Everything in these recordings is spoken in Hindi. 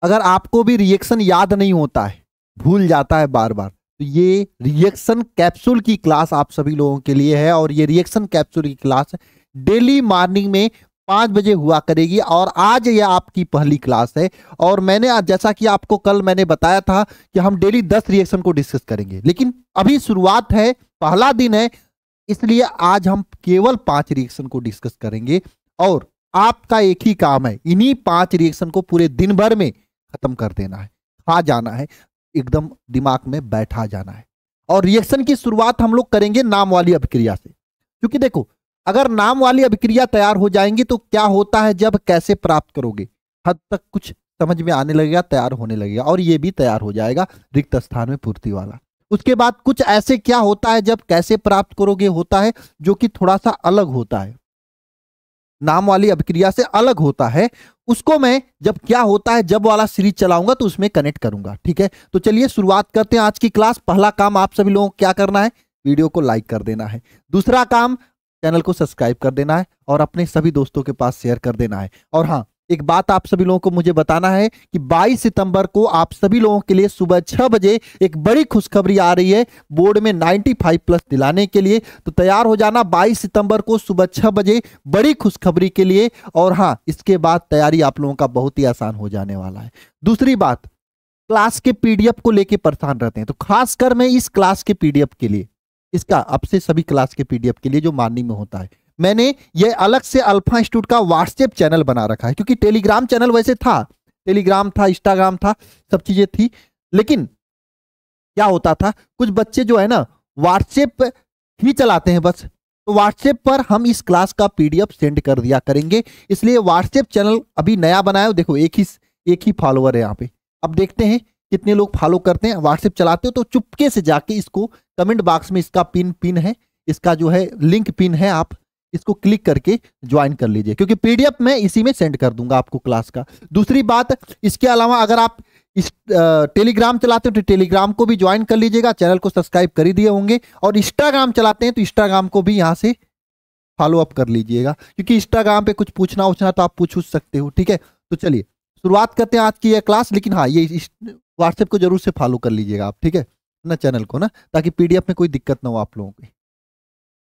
अगर आपको भी रिएक्शन याद नहीं होता है, भूल जाता है बार बार, तो ये रिएक्शन कैप्सूल की क्लास आप सभी लोगों के लिए है। और ये रिएक्शन कैप्सूल की क्लास डेली मॉर्निंग में 5 बजे हुआ करेगी और आज यह आपकी पहली क्लास है। और मैंने आज, जैसा कि आपको कल मैंने बताया था कि हम डेली 10 रिएक्शन को डिस्कस करेंगे, लेकिन अभी शुरुआत है, पहला दिन है, इसलिए आज हम केवल 5 रिएक्शन को डिस्कस करेंगे। और आपका एक ही काम है, इन्हीं 5 रिएक्शन को पूरे दिन भर में खत्म कर देना है, खा जाना है, एकदम दिमाग में बैठा जाना है। और रिएक्शन की शुरुआत हम लोग करेंगे नाम वाली अभिक्रिया से, क्योंकि देखो अगर नाम वाली अभिक्रिया तैयार हो जाएंगी तो क्या होता है, जब कैसे प्राप्त करोगे हद तक कुछ समझ में आने लगेगा, तैयार होने लगेगा, और ये भी तैयार हो जाएगा रिक्त स्थान में पूर्ति वाला। उसके बाद कुछ ऐसे क्या होता है जब कैसे प्राप्त करोगे होता है, जो कि थोड़ा सा अलग होता है, नाम वाली अभिक्रिया से अलग होता है। उसको मैं जब क्या होता है जब वाला सीरीज चलाऊंगा तो उसमें कनेक्ट करूंगा, ठीक है। तो चलिए शुरुआत करते हैं आज की क्लास। पहला काम आप सभी लोगों को क्या करना है, वीडियो को लाइक कर देना है। दूसरा काम, चैनल को सब्सक्राइब कर देना है और अपने सभी दोस्तों के पास शेयर कर देना है। और हाँ, एक बात आप सभी लोगों को मुझे बताना है कि 22 सितंबर को आप सभी लोगों के लिए सुबह 6 बजे एक बड़ी खुशखबरी आ रही है बोर्ड में 95+ दिलाने के लिए। तो तैयार हो जाना 22 सितंबर को सुबह 6 बजे बड़ी खुशखबरी के लिए। और हाँ, इसके बाद तैयारी आप लोगों का बहुत ही आसान हो जाने वाला है। दूसरी बात, क्लास के पीडीएफ को लेके परेशान रहते हैं, तो खासकर मैं इस क्लास के पीडीएफ के लिए, इसका अब से सभी क्लास के पीडीएफ के लिए जो मॉर्निंग में होता है, मैंने ये अलग से अल्फा इंस्टीट्यूट का व्हाट्सएप चैनल बना रखा है। क्योंकि टेलीग्राम चैनल वैसे था, टेलीग्राम था, इंस्टाग्राम था, सब चीजें थी, लेकिन क्या होता था, कुछ बच्चे जो है ना व्हाट्सएप ही चलाते हैं बस, तो व्हाट्सएप पर हम इस क्लास का पीडीएफ सेंड कर दिया करेंगे। इसलिए व्हाट्सएप चैनल अभी नया बनाया हो, देखो एक ही फॉलोअर है यहाँ पे। अब देखते हैं कितने लोग फॉलो करते हैं। व्हाट्सएप चलाते हो तो चुपके से जाके इसको कमेंट बॉक्स में, इसका पिन है, इसका जो है लिंक पिन है, आप इसको क्लिक करके ज्वाइन कर लीजिए, क्योंकि पीडीएफ मैं इसी में सेंड कर दूंगा आपको क्लास का। दूसरी बात, इसके अलावा अगर आप इस टेलीग्राम चलाते हो तो टेलीग्राम को भी ज्वाइन कर लीजिएगा, चैनल को सब्सक्राइब कर ही दिए होंगे। और इंस्टाग्राम चलाते हैं तो इंस्टाग्राम को भी यहाँ से फॉलो अप कर लीजिएगा, क्योंकि इंस्टाग्राम पे कुछ पूछना तो आप पूछ सकते हो, ठीक है। तो चलिए शुरुआत करते हैं आज की यह क्लास। लेकिन हाँ, ये व्हाट्सएप को जरूर से फॉलो कर लीजिएगा आप, ठीक है ना, चैनल को ना, ताकि पीडीएफ में कोई दिक्कत ना हो आप लोगों की।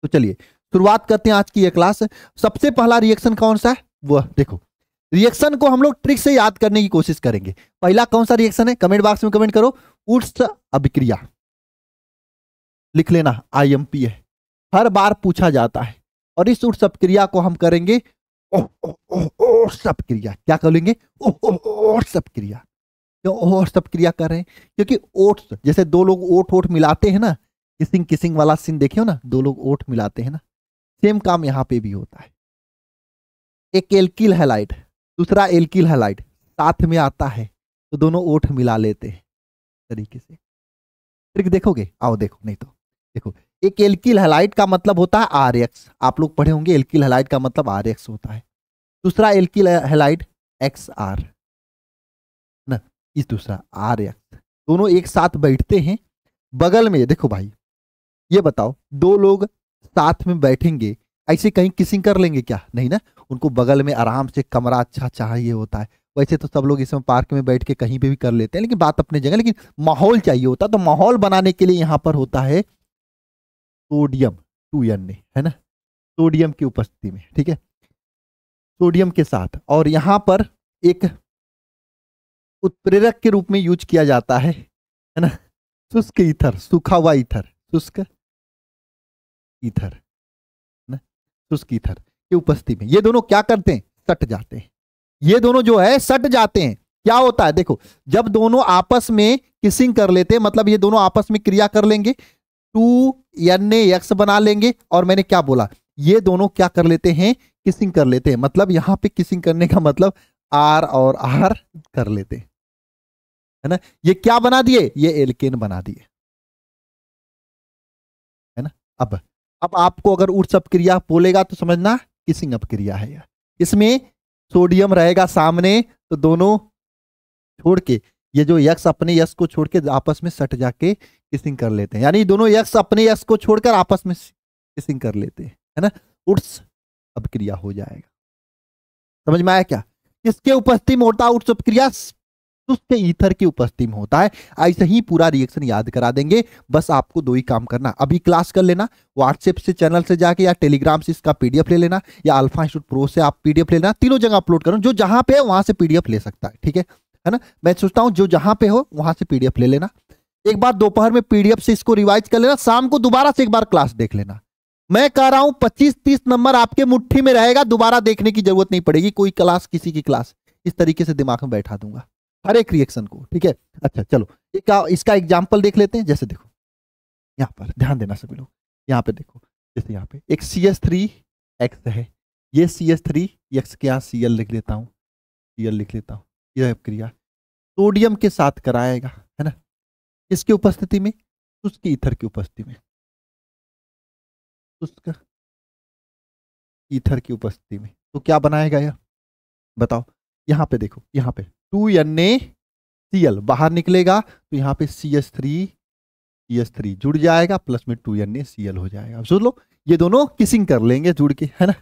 तो चलिए शुरुआत करते हैं आज की यह क्लास। सबसे पहला रिएक्शन कौन सा है, वो देखो, रिएक्शन को हम लोग ट्रिक से याद करने की कोशिश करेंगे। पहला कौन सा रिएक्शन है, कमेंट बॉक्स में कमेंट करो, उत्स अभिक्रिया लिख लेना, आईएमपी है, हर बार पूछा जाता है। और इस उत्स अभिक्रिया को हम करेंगे ओट्स अभिक्रिया। क्या करेंगे, ओट्स अभिक्रिया। क्यों ओट्स अभिक्रिया कर रहे हैं, क्योंकि ओट्स, जैसे दो लोग ओट मिलाते हैं ना, किसिंग वाला सीन देखे हो ना, दो लोग ओट मिलाते हैं ना, सेम काम यहां पे भी होता है। एक एल्किल हैलाइड, दूसरा एल्किल हैलाइड साथ में आता है तो दोनों ओठ मिला लेते हैं तरीके से। ट्रिक देखोगे, आओ देखो, नहीं तो देखो, एक एल्किल हैलाइड का मतलब होता है RX, आप लोग पढ़े होंगे, एल्किल हैलाइड का मतलब RX होता है। दूसरा एल्किल हैलाइड XR ना, इस दूसरा RX, दोनों एक साथ बैठते हैं बगल में। देखो भाई, ये बताओ, दो लोग साथ में बैठेंगे, ऐसे कहीं किसिंग कर लेंगे क्या, नहीं ना, उनको बगल में आराम से कमरा अच्छा चाहिए होता है। वैसे तो सब लोग इसमें पार्क में बैठ के कहीं पे भी कर लेते हैं, लेकिन बात अपने जगह, लेकिन माहौल चाहिए होता, तो माहौल बनाने के लिए यहां पर होता है सोडियम 2Na, है ना, सोडियम की उपस्थिति में, ठीक है, सोडियम के साथ। और यहां पर एक उत्प्रेरक के रूप में यूज किया जाता है ना, शुष्क ईथर, सूखा हुआ ईथर, शुष्क ईथर ना, शुष्क ईथर की उपस्थिति में ये दोनों क्या करते हैं, सट जाते हैं। ये दोनों जो है सट जाते हैं। क्या होता है, देखो, जब दोनों आपस में किसिंग कर लेते हैं, मतलब ये दोनों आपस में क्रिया कर लेंगे, 2NaX बना लेंगे। और मैंने क्या बोला, ये दोनों क्या कर लेते हैं, किसिंग कर लेते हैं, मतलब यहां पे किसिंग करने का मतलब R और R कर लेते हैं, है ना। ये क्या बना दिए, ये एल्केन बना दिए, है ना। अब आपको अगर उत्स अपक्रिया बोलेगा तो समझना किसिंग अपक्रिया है। इसमें सोडियम रहेगा सामने, तो दोनों छोड़ के, ये जो यक्स अपने यक्स को छोड़ के आपस में सट जाके किसिंग कर लेते हैं, यानी दोनों यक्स अपने यक्स को छोड़कर आपस में किसिंग कर लेते हैं, है ना, उत्स अपक्रिया हो जाएगा। समझ में आया क्या, किसके उपस्थिति में होता है उत्स अपक्रिया, शुष्क ईथर की उपस्थिति में होता है। ऐसे ही पूरा रिएक्शन याद करा देंगे, बस आपको दो ही काम करना। अभी क्लास कर लेना, व्हाट्सएप से चैनल से जाके या टेलीग्राम से इसका पीडीएफ ले लेना, या अल्फा इंस्टीट्यूट प्रो से आप पीडीएफ ले लेना। तीनों जगह अपलोड करो, जो जहां पे है वहां से पीडीएफ ले सकता है, ठीक है ना। मैं सोचता हूं जो जहां पे हो वहां से पीडीएफ ले लेना। एक बार दोपहर में पीडीएफ से इसको रिवाइज कर लेना, शाम को दोबारा से एक बार क्लास देख लेना। मैं कह रहा हूं 25-30 नंबर आपके मुट्ठी में रहेगा, दोबारा देखने की जरूरत नहीं पड़ेगी। कोई क्लास किसी की क्लास इस तरीके से दिमाग में बैठा दूंगा हर एक रिएक्शन को, ठीक है। अच्छा चलो इसका एग्जाम्पल देख लेते हैं। जैसे देखो यहाँ पर ध्यान देना सभी लोग, यहाँ पे देखो, जैसे यहाँ पे एक CH3X है, ये CH3X के यहाँ Cl लिख लेता हूँ, Cl लिख लेता हूँ। यह क्रिया सोडियम के साथ कराएगा, है ना, किसकी उपस्थिति में, शुष्क ईथर की उपस्थिति में, शुष्क ईथर की उपस्थिति में। तो क्या बनाएगा यह, बताओ। यहाँ पे देखो, यहाँ पे 2NaCl बाहर निकलेगा, तो यहाँ पे CH3 जुड़ जाएगा, प्लस में 2NaCl हो जाएगा। अब सोच लो, ये दोनों किसिंग कर लेंगे जुड़ के, है ना।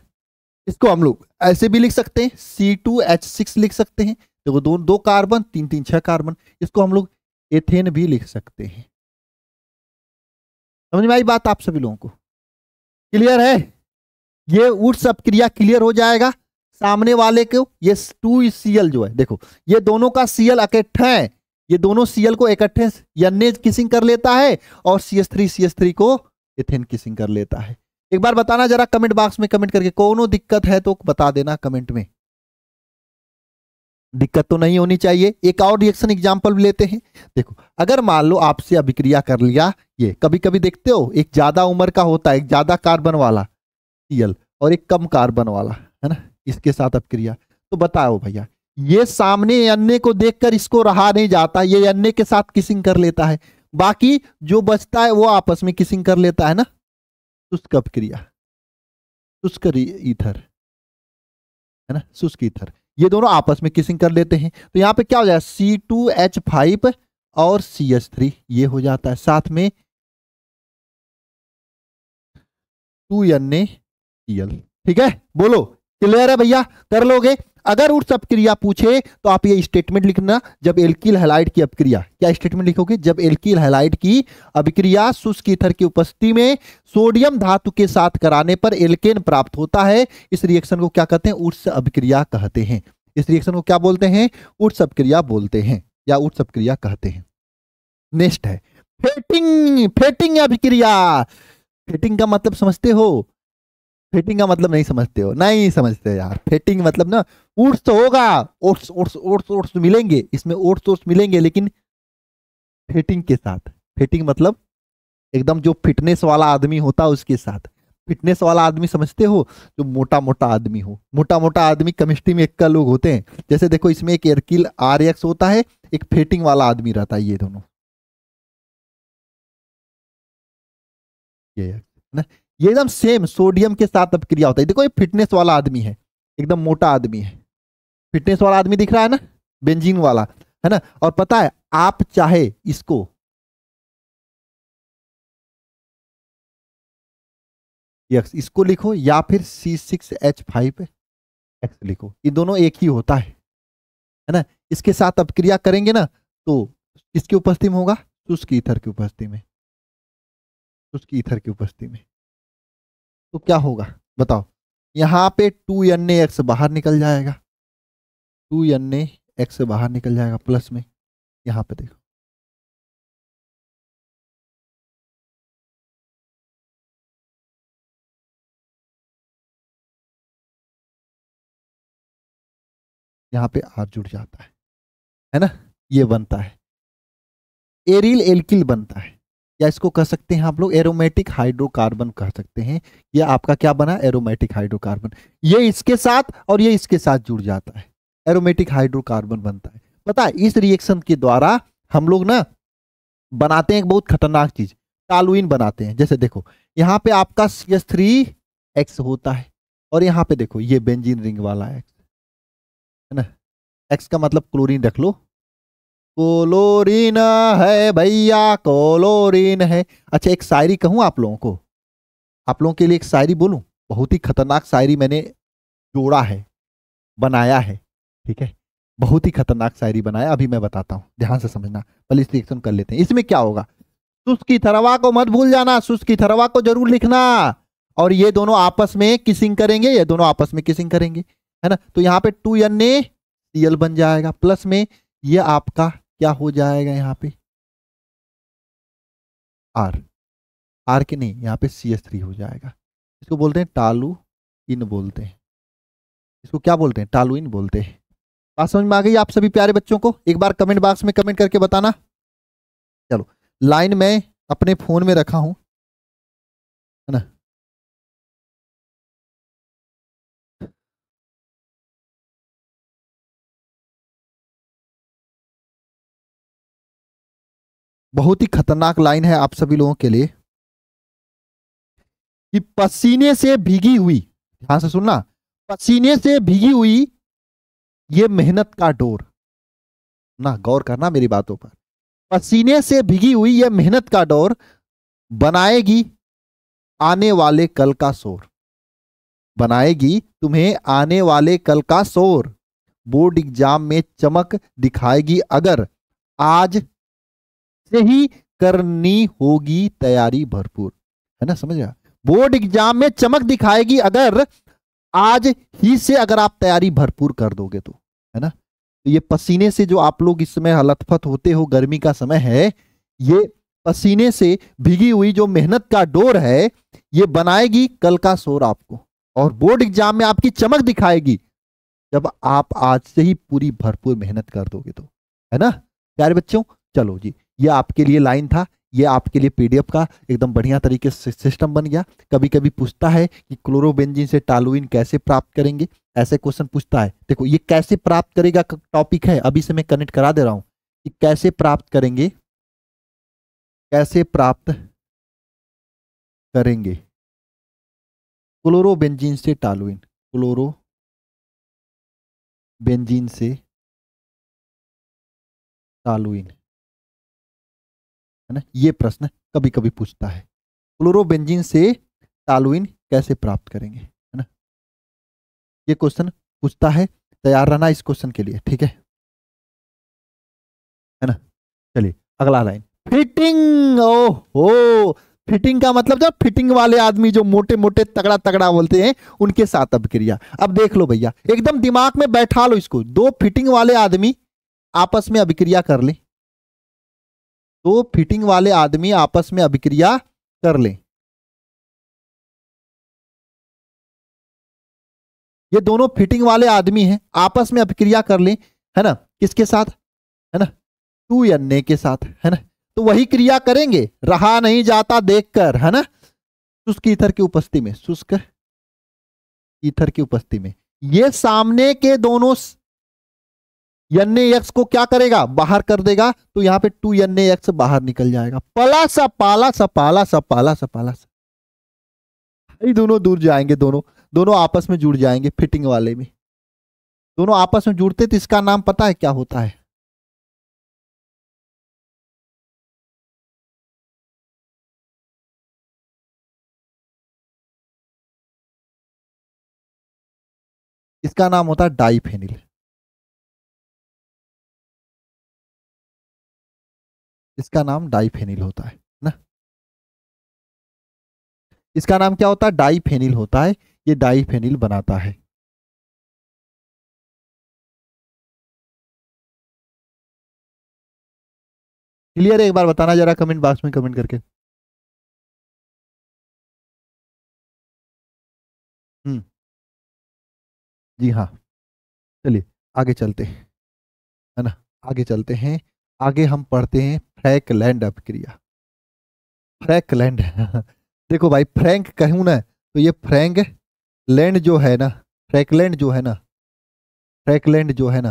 इसको हम लोग ऐसे भी लिख सकते हैं, C2H6 लिख सकते हैं। देखो दो कार्बन, 3 6 कार्बन। इसको हम लोग एथेन भी लिख सकते हैं। समझ में आई बात आप सभी लोगों को, क्लियर है। ये ऊर्स अपक्रिया क्लियर हो जाएगा। सामने वाले को ये 2Cl जो है, देखो ये दोनों का Cl इकट्ठा है, ये दोनों Cl को इकट्ठे Na किसिंग कर लेता है, और CH3 को एथेन किसिंग कर लेता है। एक बार बताना जरा कमेंट बॉक्स में कमेंट करके, कोनो दिक्कत है तो बता देना कमेंट में। दिक्कत तो नहीं होनी चाहिए। एक और रिएक्शन एग्जांपल लेते हैं। देखो अगर मान लो आपसे अभिक्रिया कर लिया, ये कभी कभी देखते हो एक ज्यादा उम्र का होता है, एक ज्यादा कार्बन वाला Cl और एक कम कार्बन वाला, है ना, इसके साथ अभिक्रिया। तो बताओ भैया, ये सामने Na को देखकर इसको रहा नहीं जाता, ये Na के साथ किसिंग कर लेता है, बाकी जो बचता है वो आपस में किसिंग कर लेता है ना। शुष्क अभिक्रिया, शुष्क ईथर, है ना, शुष्क ईथर, ये दोनों आपस में किसिंग कर लेते हैं। तो यहाँ पे क्या हो जाएगा, C2H5 और CH3 ये हो जाता है, साथ में 2NaCl। ठीक है, बोलो क्लियर है भैया, कर लोगे। अगर उस अपक्रिया पूछे तो आप ये स्टेटमेंट लिखना, जब एल्किल हैलाइड की अपक्रिया, क्या स्टेटमेंट लिखोगे, जब एल्किल हैलाइड की अभिक्रिया शुष्क ईथर की उपस्थिति में सोडियम धातु के साथ कराने पर एल्केन प्राप्त होता है, इस रिएक्शन को क्या कहते हैं, उर्स अपक्रिया कहते हैं। इस रिएक्शन को क्या बोलते हैं, उर्स अपक्रिया बोलते हैं, या उर्स अपक्रिया कहते हैं। नेक्स्ट है फेटिंग। फेटिंग अभिक्रिया, फेटिंग का मतलब समझते हो, फेटिंग का मतलब नहीं समझते हो, नहीं समझते यार। फेटिंग मतलब ना, ओट्स तो होगा, ओट्स ओट्स ओट्स ओट्स मिलेंगे इसमें, ओट्स ओट्स मिलेंगे, लेकिन फेटिंग के साथ। फेटिंग मतलब एकदम जो फिटनेस वाला आदमी होता है उसके साथ। फिटनेस वाला आदमी समझते हो, जो मोटा मोटा आदमी हो। मोटा मोटा आदमी केमिस्ट्री में एक का लोग होते हैं। जैसे देखो इसमें एक एल्किल RX होता है, एक फेटिंग वाला आदमी रहता है, ये दोनों, ये ना, ये एकदम सेम सोडियम के साथ अपक्रिया होता है। देखो ये फिटनेस वाला आदमी है, एकदम मोटा आदमी है, फिटनेस वाला आदमी दिख रहा है ना, बेंजीन वाला, है ना। और पता है आप चाहे इसको इसको लिखो, या फिर C6H5X लिखो, ये दोनों एक ही होता है ना। इसके साथ अपक्रिया करेंगे ना, तो किसकी उपस्थिति में होगा, शुष्क ईथर की उपस्थिति में, शुष्क ईथर की उपस्थिति में। तो क्या होगा बताओ, यहां पे 2NaX बाहर निकल जाएगा, 2NaX बाहर निकल जाएगा, प्लस में यहां पे देखो, यहां पे R जुड़ जाता है ना, ये बनता है एरिल एल्किल बनता है, या इसको कह सकते हैं आप लोग एरोमेटिक हाइड्रोकार्बन कह सकते हैं। ये आपका क्या बना, एरोमेटिक हाइड्रोकार्बन। ये इसके साथ और ये इसके साथ जुड़ जाता है, एरोमेटिक हाइड्रोकार्बन बनता है। पता है इस रिएक्शन के द्वारा हम लोग ना बनाते हैं एक बहुत खतरनाक चीज, टॉलुइन बनाते हैं। जैसे देखो यहाँ पे आपका CH3X होता है, और यहाँ पे देखो ये बेंजीन रिंग वाला X है ना, X का मतलब क्लोरीन रख लो, क्लोरीन है भैया, क्लोरीन है। अच्छा एक शायरी कहूं आप लोगों को, आप लोगों के लिए एक शायरी बोलूं, बहुत ही खतरनाक शायरी मैंने जोड़ा है, बनाया है, ठीक है। बहुत ही खतरनाक शायरी बनाया, अभी मैं बताता हूँ, ध्यान से समझना। पहले इस रिएक्शन कर लेते हैं। इसमें क्या होगा, सुस की थरवा को मत भूल जाना, सुस की थरवा को जरूर लिखना। और ये दोनों आपस में किसिंग करेंगे, ये दोनों आपस में किसिंग करेंगे, है ना। तो यहाँ पे 2NaCl बन जाएगा, प्लस में ये आपका क्या हो जाएगा यहाँ पे आर के नहीं, यहाँ पे CH3 हो जाएगा। इसको बोलते हैं टालुइन बोलते हैं, इसको क्या बोलते हैं, टालुइन बोलते हैं। बात समझ में आ गई आप सभी प्यारे बच्चों को? एक बार कमेंट बॉक्स में कमेंट करके बताना। चलो, लाइन मैं अपने फोन में रखा हूं, है ना। बहुत ही खतरनाक लाइन है आप सभी लोगों के लिए कि पसीने से भीगी हुई, ध्यान से सुनना, पसीने से भीगी हुई ये मेहनत का डोर, ना गौर करना मेरी बातों पर। पसीने से भीगी हुई ये मेहनत का डोर बनाएगी आने वाले कल का शोर, बनाएगी तुम्हें आने वाले कल का शोर। बोर्ड एग्जाम में चमक दिखाएगी अगर आज से ही करनी होगी तैयारी भरपूर, है ना, समझ गया। बोर्ड एग्जाम में चमक दिखाएगी अगर आज ही से अगर आप तैयारी भरपूर कर दोगे तो, है ना। तो ये पसीने से जो आप लोग इस समय हलतपत होते हो, गर्मी का समय है, ये पसीने से भीगी हुई जो मेहनत का डोर है ये बनाएगी कल का शोर आपको, और बोर्ड एग्जाम में आपकी चमक दिखाएगी जब आप आज से ही पूरी भरपूर मेहनत कर दोगे तो, है ना प्यारे बच्चों। चलो जी, ये आपके लिए लाइन था, ये आपके लिए PDF का एकदम बढ़िया तरीके से सिस्टम बन गया। कभी कभी पूछता है कि क्लोरोबेंजीन से टालुइन कैसे प्राप्त करेंगे, ऐसे क्वेश्चन पूछता है। देखो ये कैसे प्राप्त करेगा टॉपिक है, अभी से मैं कनेक्ट करा दे रहा हूं कि कैसे प्राप्त करेंगे, कैसे प्राप्त करेंगे क्लोरोबेंजीन से टालुइन, क्लोरोबेंजीन से टालुइन, है ना। ये प्रश्न कभी कभी पूछता है, क्लोरोबेंजीन से टालुइन कैसे प्राप्त करेंगे, है ना। ये क्वेश्चन पूछता है, तैयार रहना इस क्वेश्चन के लिए, ठीक है ना। चलिए अगला लाइन, फिटिंग। ओहो, फिटिंग का मतलब जब फिटिंग वाले आदमी जो मोटे मोटे तगड़ा तगड़ा बोलते हैं उनके साथ अभिक्रिया। अब देख लो भैया, एकदम दिमाग में बैठा लो इसको, दो फिटिंग वाले आदमी आपस में अभिक्रिया कर ले, दो फिटिंग वाले आदमी आपस में अभिक्रिया कर ले। ये दोनों फिटिंग वाले आदमी हैं, आपस में अभिक्रिया कर ले, है ना, किसके साथ, है ना, 2Na के साथ, है ना। तो वही क्रिया करेंगे, रहा नहीं जाता देखकर, है ना। शुष्क ईथर की उपस्थिति में, शुष्क ईथर की उपस्थिति में ये सामने के दोनों NaX को क्या करेगा, बाहर कर देगा। तो यहां पे 2NaX बाहर निकल जाएगा, पला सा पाला सा पाला सा पाला सा पाला सा, ये दोनों दूर जाएंगे, दोनों दोनों आपस में जुड़ जाएंगे। फिटिंग वाले में दोनों आपस में जुड़ते तो इसका नाम पता है क्या होता है, इसका नाम होता है डाइफेनिल। इसका नाम डाइफेनिल होता है ना, इसका नाम क्या होता है, डाइफेनिल होता है। ये डाइफेनिल बनाता है। क्लियर है? एक बार बताना जरा कमेंट बॉक्स में कमेंट करके। हम्म, जी हाँ। चलिए आगे चलते हैं, है ना, आगे चलते हैं। आगे हम पढ़ते हैं फ्रैंकलैंड अभिक्रिया। फ्रैंकलैंड देखो भाई, फ्रैंक कहूं ना तो ये फ्रैंकलैंड जो है ना, फ्रैंकलैंड जो है ना, फ्रैंकलैंड जो है ना,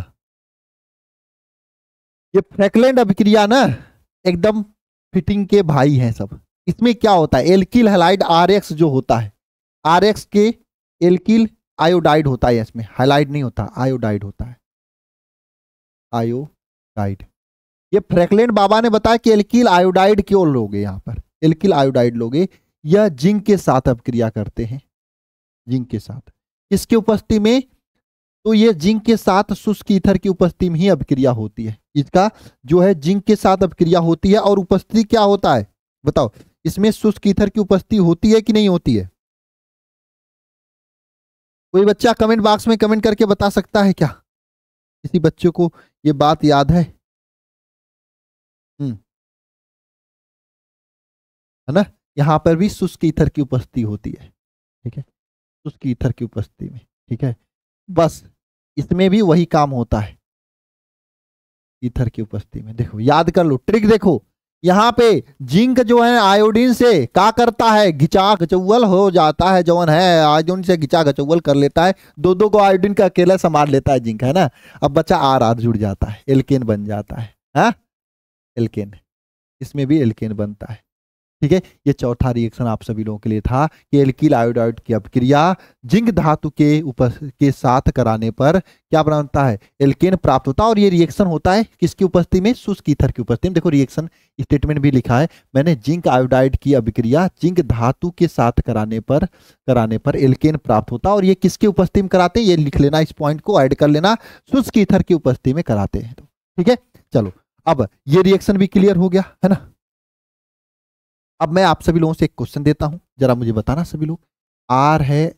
ये फ्रैंकलैंड अभिक्रिया ना एकदम फिटिंग के भाई हैं सब। इसमें क्या होता है, एल्किल हैलाइड RX जो होता है, RX के एल्किल आयोडाइड होता है, इसमें हैलाइड नहीं होता, आयोडाइड होता है, आयोडाइड। ये फ्रैंकलैंड बाबा ने बताया कि एल्किल आयोडाइड क्यों लोगे, यहाँ पर एल्किल आयोडाइड लोगे, यह जिंक के साथ अभिक्रिया करते हैं, जिंक के साथ। किसकी उपस्थिति में, तो ये जिंक के साथ शुष्क ईथर की उपस्थिति में ही अभिक्रिया होती है। इसका जो है जिंक के साथ अभिक्रिया होती है और उपस्थिति क्या होता है बताओ, इसमें शुष्क ईथर की उपस्थिति होती है कि नहीं होती है? कोई बच्चा कमेंट बॉक्स में कमेंट करके बता सकता है क्या? किसी बच्चे को ये बात याद है? है ना, यहां पर भी शुष्क ईथर की उपस्थिति होती है। ठीक है, शुष्क ईथर की उपस्थिति में। ठीक है, बस इसमें भी वही काम होता है ईथर की उपस्थिति में। देखो याद कर लो ट्रिक, देखो यहाँ पे जिंक जो है आयोडीन से क्या करता है, घिचा घचौल हो जाता है, जवन है आयोडीन से घिचा घचौल कर लेता है, दो दो को आयोडीन का अकेला संभाल लेता है जिंक, है ना। अब बच्चा आर आर जुड़ जाता है, एल्केन बन जाता है। हाँ, एल्केन, इसमें भी एल्केन बनता है। ठीक है, ये चौथा रिएक्शन आप सभी लोगों के लिए था कि एल्किल आयोडाइड की अभिक्रिया जिंक धातु के साथ कराने पर क्या बनता है, एल्केन प्राप्त होता है। और ये रिएक्शन होता है किसकी उपस्थिति में, शुष्क ईथर की उपस्थिति में। देखो रिएक्शन स्टेटमेंट भी लिखा है मैंने, जिंक आयोडाइड की अभिक्रिया जिंक धातु के साथ कराने पर एल्केन प्राप्त होता है। और ये किसकी उपस्थिति में कराते हैं, ये लिख लेना, इस पॉइंट को ऐड कर लेना, शुष्क ईथर की उपस्थिति में कराते हैं। ठीक है, चलो अब ये रिएक्शन भी क्लियर हो गया, है ना। अब मैं आप सभी लोगों से एक क्वेश्चन देता हूं, जरा मुझे बताना सभी लोग, आर है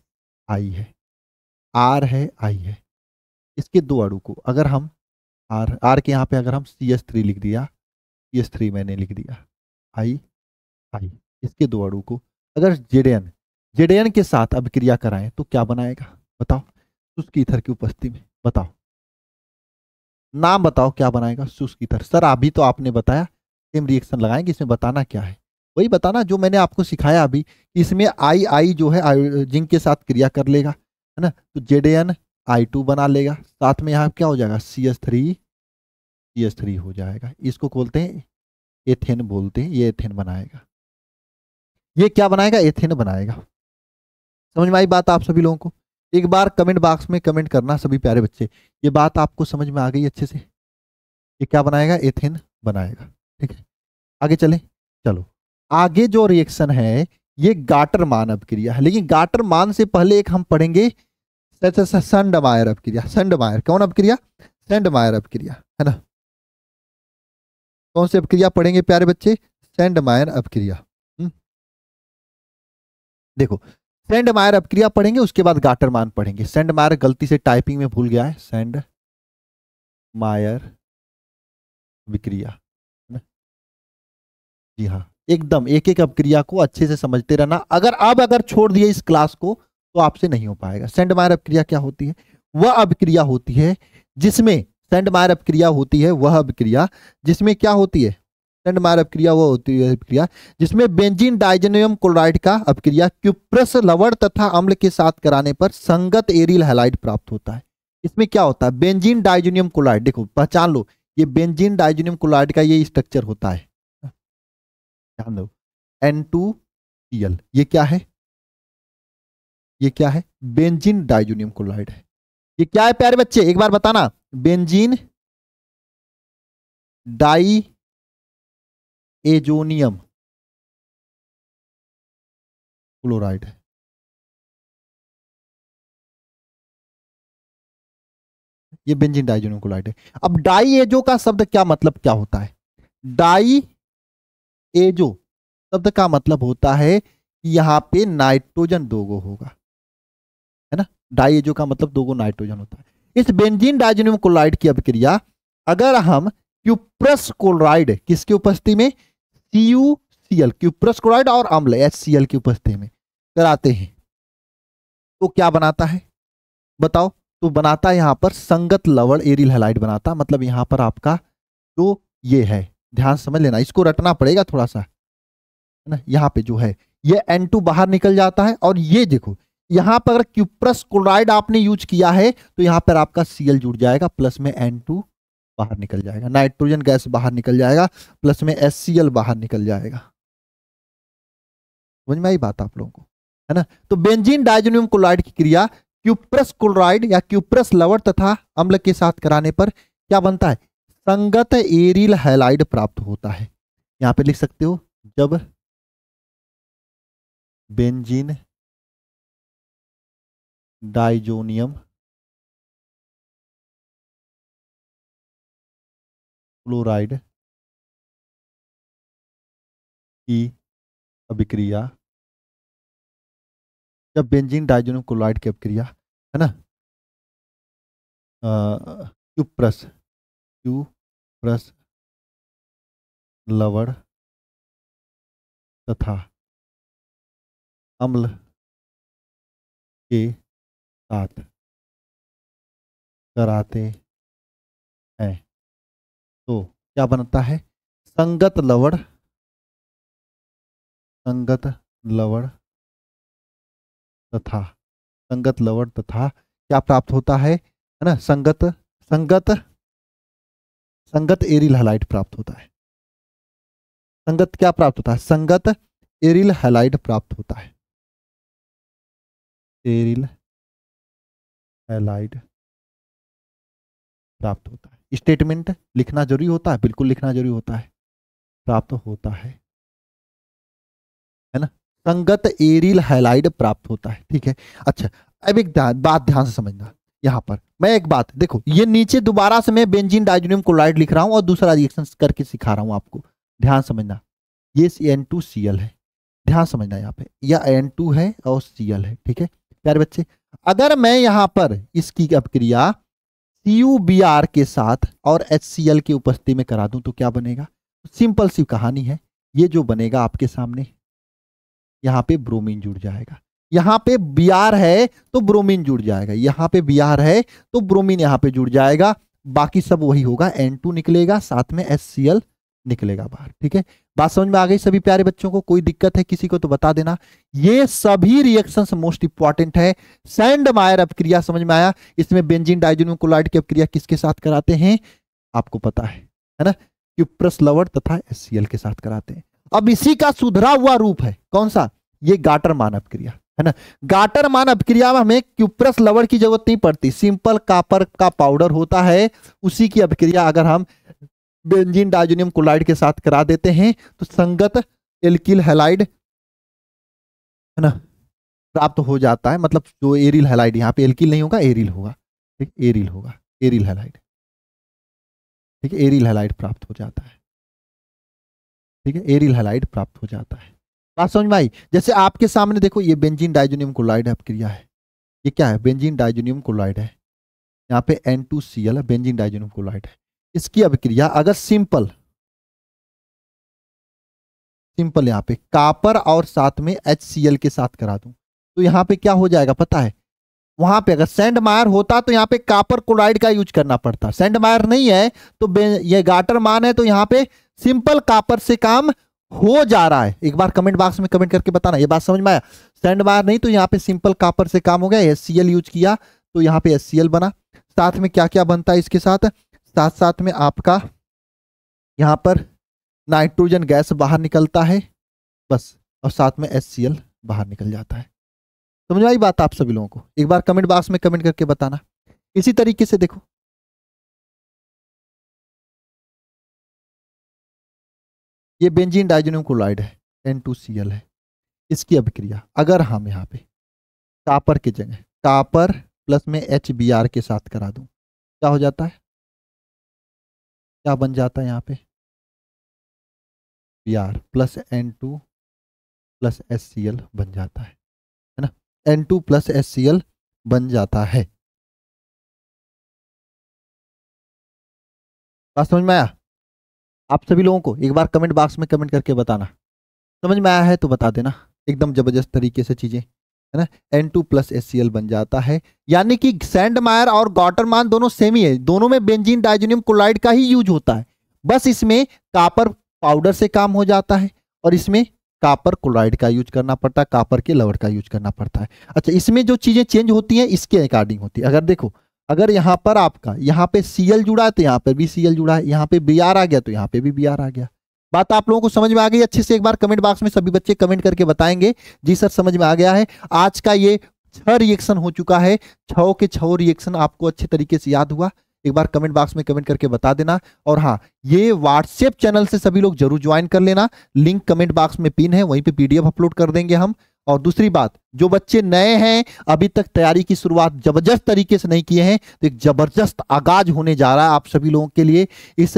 आई है, आर है आई है, इसके दो अणु को अगर हम आर आर के यहाँ पे अगर हम CH3 लिख दिया, CH3 मैंने लिख दिया, आई आई, इसके दो अणु को अगर जेडेएन के साथ अभिक्रिया कराएं तो क्या बनाएगा बताओ, शुष्क ईथर की उपस्थिति में। बताओ, नाम बताओ क्या बनाएगा शुष्क ईथर। सर अभी तो आपने बताया सेम रिएक्शन लगाएंगे, इसमें बताना क्या है, वही बताना जो मैंने आपको सिखाया अभी, कि इसमें आई आई जो है जिंक के साथ क्रिया कर लेगा, है ना, तो JDN I2 बना लेगा, साथ में यहाँ क्या हो जाएगा, CH3 हो जाएगा, इसको बोलते हैं एथेन बोलते हैं, ये एथेन बनाएगा। ये क्या बनाएगा, एथेन बनाएगा। समझ में आई बात आप सभी लोगों को? एक बार कमेंट बॉक्स में कमेंट करना सभी प्यारे बच्चे, ये बात आपको समझ में आ गई अच्छे से, ये क्या बनाएगा, एथेन बनाएगा। ठीक है, आगे चले, चलो आगे जो रिएक्शन है ये गाटर मान अभिक्रिया है, लेकिन गाटर मान से पहले एक हम पढ़ेंगे सेंडमायर अभिक्रिया। सेंडमायर कौन अभिक्रिया, सेंडमायर अभिक्रिया, है ना। कौन सी अभिक्रिया पढ़ेंगे प्यारे बच्चे, सेंडमायर अभिक्रिया। देखो सेंडमायर अभिक्रिया पढ़ेंगे, उसके बाद गाटर मान पढ़ेंगे। सेंडमायर गलती से टाइपिंग में भूल गया है, सेंडमायर अभिक्रिया, जी हाँ, एकदम एक एक अभिक्रिया को अच्छे से समझते रहना। अगर छोड़ दिए इस क्लास को तो आपसे नहीं हो पाएगा। सेंडमायर अभिक्रिया क्या होती है, वह अभिक्रिया होती है जिसमें, सेंडमायर अभिक्रिया होती है वह अभिक्रिया जिसमें क्या होती है, सेंडमायर अभिक्रिया वह होती है अभिक्रिया जिसमें बेंजीन डाइजेनियम क्लोराइड का अभिक्रिया क्यूप्रस लवण तथा अम्ल के साथ कराने पर संगत एरिल हैलाइड प्राप्त होता है। इसमें क्या होता है, बेंजीन डाइजेनियम क्लोराइड, देखो पहचान लो, ये बेंजीन डाइजेनियम क्लोराइड का ये स्ट्रक्चर होता है, ध्यान दो, N2Cl, ये क्या है, ये क्या है, बेंजीन डाइजेनियम क्लोराइड है। ये क्या है प्यारे बच्चे, एक बार बताना, बेंजीन डाई एजोनियम क्लोराइड है। ये बेंजीन डाइजेनियम क्लोराइड है। अब डाई एजो का शब्द क्या मतलब क्या होता है, डाई एजो शब्द का मतलब होता है कि यहां पे नाइट्रोजन दोगो होगा, है ना। डाई एजो का मतलब दोगो नाइट्रोजन होता है। इस बेंजीन डाइजेनियम क्लोराइड की अभिक्रिया अगर हम क्यूप्रस क्लोराइड किसकी उपस्थिति में, CuCl, क्यूप्रस क्लोराइड और अम्ल HCl की उपस्थिति में कराते हैं तो क्या बनाता है बताओ, तो बनाता है यहां पर संगत लवण एरिल हैलाइड बनाता, मतलब यहां पर आपका जो ये है, ध्यान समझ लेना, इसको रटना पड़ेगा थोड़ा सा, है ना। यहाँ पे जो है ये N2 बाहर निकल जाता है, और ये देखो यहां पर अगर क्यूप्रस क्लोराइड आपने यूज किया है तो यहां पर आपका Cl जुड़ जाएगा, प्लस में N2 बाहर निकल जाएगा, नाइट्रोजन गैस बाहर निकल जाएगा, प्लस में HCl बाहर निकल जाएगा। समझ में आई बात आप लोगों को, है ना। तो बेंजीन डाइजेनियम क्लोराइड की क्रिया क्यूप्रस क्लोराइड या क्यूप्रस लवण तथा अम्ल के साथ कराने पर क्या बनता है, संगत एरिल हैलाइड प्राप्त होता है। यहां पे लिख सकते हो, जब बेंजीन डाइजोनियम क्लोराइड की अभिक्रिया, जब बेंजीन डाइजोनियम क्लोराइड की अभिक्रिया है ना, क्यूप्रस लवण तथा अम्ल के साथ कराते हैं तो क्या बनता है? संगत लवण तथा क्या प्राप्त होता है ना? संगत एरिल हैलाइड प्राप्त होता है। संगत क्या प्राप्त होता है? संगत एरिल हैलाइड प्राप्त होता है। एरिल हैलाइड प्राप्त होता है। स्टेटमेंट लिखना जरूरी होता है, बिल्कुल लिखना जरूरी होता है। प्राप्त होता है ना? संगत एरिल हैलाइड प्राप्त होता है। ठीक है, अच्छा अब एक बात ध्यान से समझना। यहां पर मैं एक बात देखो, ये नीचे दोबारा से मैं बेंजीन डाइजोनियम क्लोराइड लिख रहा हूं और दूसरा रिएक्शन करके सिखा रहा हूं आपको। ध्यान समझना, ये N2Cl है, ध्यान समझना यहाँ पे, या N2 है और Cl है। ठीक है प्यारे बच्चे, अगर मैं यहां पर इसकी अपक्रिया CuBr के साथ और HCl की उपस्थिति में करा दूं तो क्या बनेगा? सिंपल सी कहानी है, ये जो बनेगा आपके सामने, यहां पे ब्रोमीन जुड़ जाएगा। यहां पे Br है तो ब्रोमीन जुड़ जाएगा, यहां पे Br है तो ब्रोमीन यहां पे जुड़ जाएगा, बाकी सब वही होगा, N2 निकलेगा, साथ में HCl निकलेगा बाहर। ठीक है, बात समझ में आ गई सभी प्यारे बच्चों को? कोई दिक्कत है किसी को तो बता देना। ये सभी रिएक्शंस मोस्ट इंपॉर्टेंट है। सैंडमायर अपक्रिया समझ में आया? इसमें बेंजीन डाइजोनियम क्लोराइड की अपक्रिया किसके साथ कराते हैं? आपको पता है ना? क्यूप्रस लवण तथा HCl के साथ कराते हैं। अब इसी का सुधरा हुआ रूप है कौन सा? ये गाटरमान अपक्रिया है ना। गाटरमान अपक्रिया में हमें क्यूप्रस लवण की जरूरत नहीं पड़ती, सिंपल कॉपर का पाउडर होता है, उसी की अपक्रिया अगर हम बेंजीन डाइजोनियम क्लोराइड के साथ करा देते हैं तो संगत एल्किल हैलाइड है ना प्राप्त हो जाता है। मतलब जो एरिल हैलाइड, यहाँ पे एल्किल नहीं होगा, एरिल होगा। ठीक, एरिल होगा, एरिल हैलाइड। ठीक है, एरिल हैलाइड प्राप्त हो जाता है। ठीक है, एरिल हैलाइड प्राप्त हो जाता है। बात समझ में आई? जैसे आपके सामने देखो, ये बेंजीन डाइजोनियम क्लोराइड अपक्रिया है। ये क्या है? बेंजीन डाइजोनियम क्लोराइड है, यहाँ पे N2Cl है, बेंजीन डाइजोनियम क्लोराइड है। इसकी अभिक्रिया अगर सिंपल यहाँ पे कॉपर और साथ में HCl के साथ करा दूं तो यहाँ पे क्या हो जाएगा पता है? वहां पे अगर सैंडमायर होता तो यहाँ पे कॉपर क्लोराइड का यूज करना पड़ता, सैंडमायर नहीं है तो ये गाटरमान है, तो यहाँ पे सिंपल कॉपर से काम हो जा रहा है। एक बार कमेंट बॉक्स में कमेंट करके बताना, ये बात समझ में आया? सैंडमायर नहीं तो यहाँ पे सिंपल कॉपर से काम हो गया, HCl यूज किया तो यहाँ पे HCl बना। साथ में क्या क्या बनता है इसके साथ? साथ में आपका यहां पर नाइट्रोजन गैस बाहर निकलता है बस, और साथ में HCl बाहर निकल जाता है। समझ आई बात आप सभी लोगों को? एक बार कमेंट बॉक्स में कमेंट करके बताना। इसी तरीके से देखो, ये बेंजीन डाइजोनियम क्लोराइड है, N2Cl है। इसकी अभिक्रिया अगर हम यहाँ पे कॉपर की जगह कॉपर प्लस में HBr के साथ करा दूं क्या हो जाता है? क्या बन जाता है यहाँ पे? Br plus N2 plus HCl बन जाता है ना। N2 प्लस HCl बन जाता है। बात समझ में आया आप सभी लोगों को? एक बार कमेंट बॉक्स में कमेंट करके बताना। समझ में आया है तो बता देना, एकदम जबरदस्त तरीके से चीजें है ना। N2 प्लस HCl बन जाता है, यानी कि सैंडमायर और गाटरमान दोनों सेम ही है, दोनों में बेंजीन डाइजोनियम क्लोराइड का ही यूज होता है, बस इसमें कॉपर पाउडर से काम हो जाता है और इसमें कॉपर क्लोराइड का यूज करना पड़ता है, कॉपर के लवण का यूज करना पड़ता है। अच्छा, इसमें जो चीजें चेंज होती हैं इसके अकॉर्डिंग होती है। अगर देखो, अगर यहाँ पर आपका यहाँ पे Cl जुड़ा है तो यहाँ पर भी Cl जुड़ा है, यहाँ पे Br आ गया तो यहाँ पे भी Br आ गया। बात आप लोगों को समझ में आ गई अच्छे से? एक बार कमेंट बॉक्स में सभी बच्चे कमेंट करके बताएंगे जी सर समझ में आ गया है। आज का ये 6 रिएक्शन हो चुका है, 6 के 6 रिएक्शन आपको अच्छे तरीके से याद हुआ। एक बार कमेंट बॉक्स में कमेंट करके बता देना। और हाँ, ये व्हाट्सएप चैनल से सभी लोग जरूर ज्वाइन कर लेना, लिंक कमेंट बॉक्स में पिन है, वहीं पे PDF अपलोड कर देंगे हम। और दूसरी बात, जो बच्चे नए हैं, अभी तक तैयारी की शुरुआत जबरदस्त तरीके से नहीं किए हैं, तो एक जबरदस्त आगाज होने जा रहा है आप सभी लोगों के लिए। इस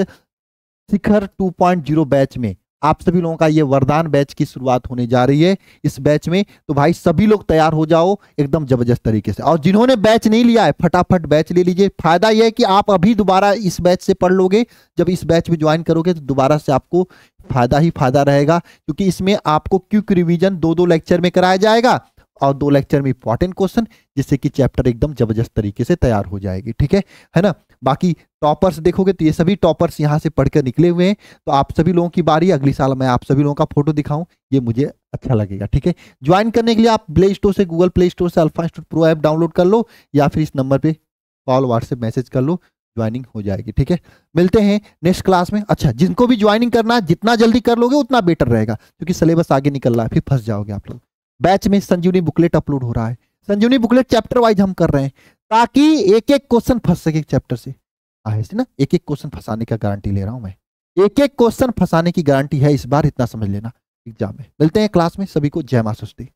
शिखर 2.0 बैच में आप सभी लोगों का ये वरदान बैच की शुरुआत होने जा रही है। इस बैच में तो भाई सभी लोग तैयार हो जाओ एकदम जबरदस्त तरीके से। और जिन्होंने बैच नहीं लिया है फटाफट बैच ले लीजिए। फायदा यह है कि आप अभी दोबारा इस बैच से पढ़ लोगे, जब इस बैच में ज्वाइन करोगे तो दोबारा से आपको फायदा ही फायदा रहेगा, क्योंकि इसमें आपको क्विक रिवीजन 2-2 लेक्चर में कराया जाएगा और 2 लेक्चर में इंपॉर्टेंट क्वेश्चन, जिससे कि चैप्टर एकदम जबरदस्त तरीके से तैयार हो जाएगी। ठीक है ना। बाकी टॉपर्स देखोगे तो ये सभी टॉपर्स यहाँ से पढ़कर निकले हुए हैं। तो आप सभी लोगों की बारी, अगली साल मैं आप सभी लोगों का फोटो दिखाऊं, ये मुझे अच्छा लगेगा। ठीक है, ज्वाइन करने के लिए आप प्ले स्टोर से, गूगल प्ले स्टोर से alpha institute pro app download कर लो, या फिर इस नंबर पे कॉल व्हाट्सएप मैसेज कर लो, ज्वाइनिंग हो जाएगी। ठीक है, मिलते हैं नेक्स्ट क्लास में। अच्छा, जिनको भी ज्वाइनिंग करना है जितना जल्दी कर लोगे उतना बेटर रहेगा, क्योंकि सिलेबस आगे निकल रहा है, फिर फंस जाओगे आप लोग। बैच में संजीवनी बुकलेट अपलोड हो रहा है। संजीवनी बुकलेट चैप्टर वाइज हम कर रहे हैं, ताकि एक एक क्वेश्चन फंस सके चैप्टर से। ऐसे ना, एक एक क्वेश्चन फंसाने का गारंटी ले रहा हूं मैं, एक एक क्वेश्चन फंसाने की गारंटी है इस बार, इतना समझ लेना एग्जाम में। मिलते हैं क्लास में, सभी को जय मां सरस्वती।